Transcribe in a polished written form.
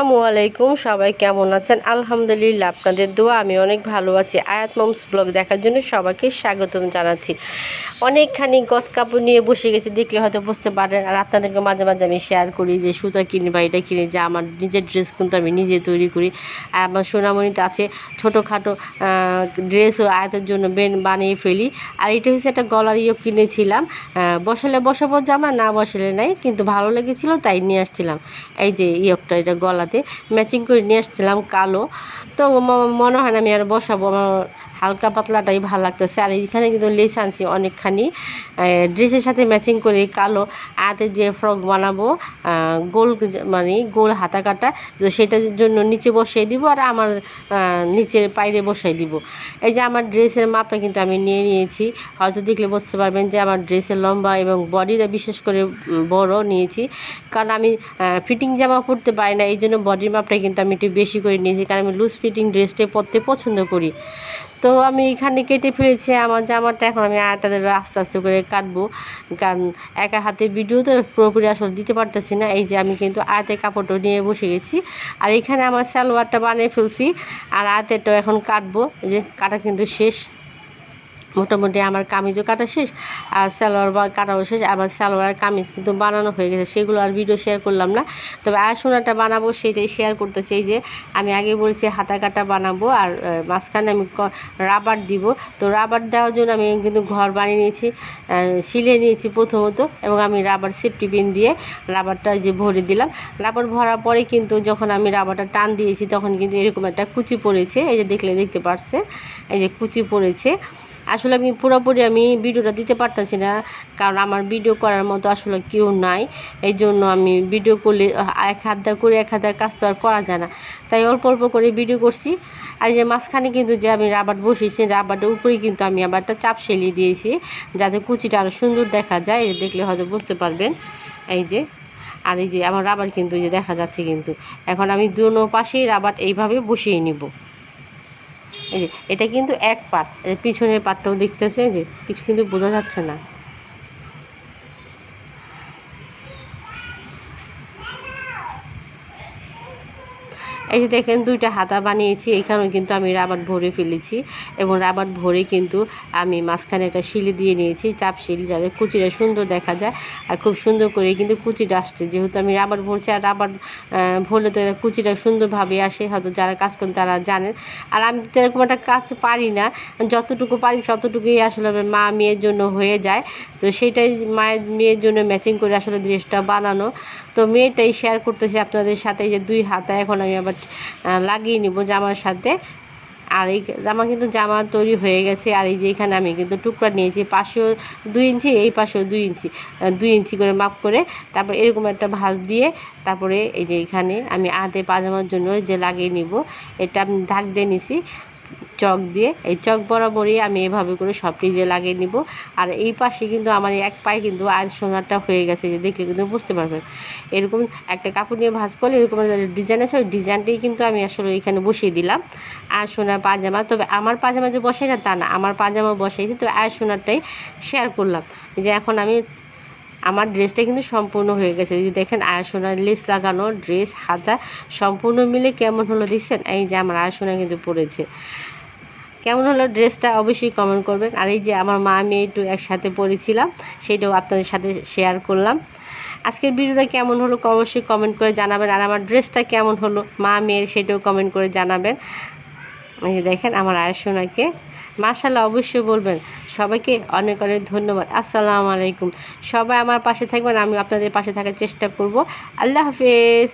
আসসালামু আলাইকুম, সবাই কেমন আছেন? আলহামদুলিল্লাহ, আপনাদের দোয়া আমি অনেক ভালো আছি। আয়াত মমস ব্লগ দেখার জন্য সবাইকে স্বাগতম জানাচ্ছি। অনেকখানি গছ কাপড় নিয়ে বসে গেছি, দেখলে হয়তো বুঝতে পারেন। আর আপনাদেরকে মাঝে মাঝে আমি শেয়ার করি যে সুতা কিনি বা এটা কিনি, যে আমার নিজের ড্রেস কিন্তু আমি নিজে তৈরি করি। আর আমার সোনামণিতে আছে ছোটোখাটো ড্রেসও আয়াতের জন্য বানিয়ে ফেলি। আর এটা হচ্ছে একটা গলার কিনেছিলাম, বসালে বসাবো জামা, না বসালে নাই, কিন্তু ভালো লেগেছিলো তাই নিয়ে আসছিলাম। এই যে ইয়কটা, এটা গলাতে ম্যাচিং করে নিয়ে আসছিলাম, কালো। তো মনে হয় না আমি আর বসাবো, আমার হালকা পাতলাটাই ভালো লাগতেছে। আর এইখানে কিন্তু লেস আনছি অনেকখানি, ড্রেসের সাথে ম্যাচিং করে কালো। আয়াতে যে ফ্রক বানাবো গোল, মানে গোল হাতা কাটা, তো সেটার জন্য নিচে বসিয়ে দিব, আর আমার নিচের পাইরে বসাই দিব। এই যে আমার ড্রেসের মাপটা কিন্তু আমি নিয়ে নিয়েছি। হয়তো দেখলে বুঝতে পারবেন যে আমার ড্রেসের লম্বা এবং বডিটা বিশেষ করে বড় নিয়েছি, কারণ আমি ফিটিং জামা পরতে পারি না। এই জন্য বডির মাপটা কিন্তু আমি একটু বেশি করে নিয়েছি, কারণ আমি লুজ ফিটিং ড্রেসটাই পরতে পছন্দ করি। তো আমি এখানে কেটে ফেলেছি আমার জামাটা। এখন আমি আটাদের আস্তে আস্তে করে কাটবো, কারণ একা হাতে ভিডিও তো পুরোপুরি আসলে দিতে পারতেছি না। এই যে আমি কিন্তু আয়াতের কাপড়টা নিয়ে বসে গেছি, আর এখানে আমার সালোয়ারটা বানিয়ে ফেলছি, আর আয়াতেরটাও এখন কাটবো। এই যে কাটা কিন্তু শেষ, মোটামুটি আমার কামিজও কাটা শেষ, আর সালোয়ার বা কাটাও শেষ। আমার সালোয়ার কামিজ কিন্তু বানানো হয়ে গেছে, সেগুলো আর ভিডিও শেয়ার করলাম না। তবে আয়াসোনাটা বানাবো সেটাই শেয়ার করতেছি। এই যে আমি আগে বলছি হাতা কাটা বানাবো, আর মাঝখানে আমি রাবার দিব। তো রাবার দেওয়ার জন্য আমি কিন্তু ঘর বানিয়ে নিয়েছি, সিলে নিয়েছি প্রথমত, এবং আমি রাবার সেফটি পিন দিয়ে রাবারটা যে ভরে দিলাম। রাবার ভরার পরে কিন্তু যখন আমি রাবারটা টান দিয়েছি, তখন কিন্তু এরকম একটা কুচি পড়েছে। এই যে দেখতে পারছে, এই যে কুচি পড়েছে। আসলে আমি পুরোপুরি ভিডিওটা দিতে পারতেছি না, কারণ আমার ভিডিও করার মতো আসলে কেউ নাই। এই জন্য আমি ভিডিও করলে এক হাত দা করে এক হাতের কাজ তো আর করা যায় না, তাই অল্প অল্প করে ভিডিও করছি। আর এই যে মাঝখানে কিন্তু যে আমি রাবার বসিয়েছি, রাবারটার উপরে কিন্তু আমি আবার একটা চাপ সেলিয়ে দিয়েছি, যাতে কুচিটা আরও সুন্দর দেখা যায়। এই দেখলে হয়তো বুঝতে পারবেন। এই যে, আর এই যে আমার রাবার কিন্তু এই যে দেখা যাচ্ছে, কিন্তু এখন আমি দুনো পাশেই রাবার এইভাবে বসিয়ে নিব। এই যে এটা কিন্তু এক পাট, পিছনের পাটটাও দেখতেছে, যে কিছু কিন্তু বোঝা যাচ্ছে না। এই যে দেখেন দুইটা হাতা বানিয়েছি, এখানেও কিন্তু আমি রাবার ভরে ফেলেছি, এবং রাবার ভরে কিন্তু আমি মাঝখানে একটা শিলি দিয়ে নিয়েছি, চাপ শিলি, যাতে কুচিটা সুন্দর দেখা যায়। আর খুব সুন্দর করে কিন্তু কুচিটা আসছে, যেহেতু আমি রাবার ভরছি। আর রাবার ভরলে তো কুচিটা সুন্দরভাবে আসে, হয়তো যারা কাজ করেন তারা জানেন। আর আমি তো এরকম একটা কাজ পারি না, যতটুকু পারি ততটুকুই আসলে মা মেয়ের জন্য হয়ে যায়। তো সেইটাই মায়ের মেয়ের জন্য ম্যাচিং করে আসলে ড্রেসটা বানানো। তো মেয়েটাই শেয়ার করতেছি আপনাদের সাথে, যে দুই হাতা এখন আমি আবার লাগিয়ে নিব জামার সাথে। আর এই জামা তৈরি হয়ে গেছে। আর এই যে এখানে আমি কিন্তু টুকরা নিয়েছি, পাশেও 2 ইঞ্চি, এই পাশেও 2 ইঞ্চি, 2 ইঞ্চি করে মাপ করে, তারপর এরকম একটা ভাঁজ দিয়ে, তারপরে এই যে এখানে আমি আধে পাজামার জন্য যে লাগিয়ে নিব, এটা আমি ঢাক দিয়ে নিছি চক দিয়ে। এই চক বরাবরই আমি এভাবে করে সব ফ্রিজে লাগিয়ে নিব। আর এই পাশে কিন্তু আমার এক পায়ে কিন্তু সোনারটা হয়ে গেছে, যে দেখলে কিন্তু বুঝতে পারবেন। এরকম একটা কাপড় নিয়ে ভাঁজ করলে এরকম ডিজাইন আছে, ওই ডিজাইনটাই কিন্তু আমি আসলে এখানে বসিয়ে দিলাম। আর সোনার পাজামা, তবে আমার পাজামা যে বসাই না তা না, আমার পাজামা বসাইছি। তবে আর সোনারটাই শেয়ার করলাম, যে এখন আমার ড্রেসটা কিন্তু সম্পূর্ণ হয়ে গেছে। যদি দেখেন আয়াসোনার লেস লাগানো ড্রেস, হাতা সম্পূর্ণ মিলে কেমন হলো দেখছেন। এই যে আমার আয়াসোনা কিন্তু পরেছে। কেমন হলো ড্রেসটা অবশ্যই কমেন্ট করবেন। আর এই যে আমার মা মেয়ে একটু একসাথে পরেছিলাম, সেটাও আপনাদের সাথে শেয়ার করলাম। আজকের ভিডিওটা কেমন হলো অবশ্যই কমেন্ট করে জানাবেন। আর আমার ড্রেসটা কেমন হলো মা মেয়ের, সেটাও কমেন্ট করে জানাবেন। এই যে দেখেন আমার আয়াসোনাকে, মাশাআল্লাহ অবশ্যই বলবেন। সবাইকে অনেক অনেক ধন্যবাদ। আসসালামু আলাইকুম। সবাই আমার পাশে থাকবেন, আমি আপনাদের পাশে থাকার চেষ্টা করব। আল্লাহ হাফেজ।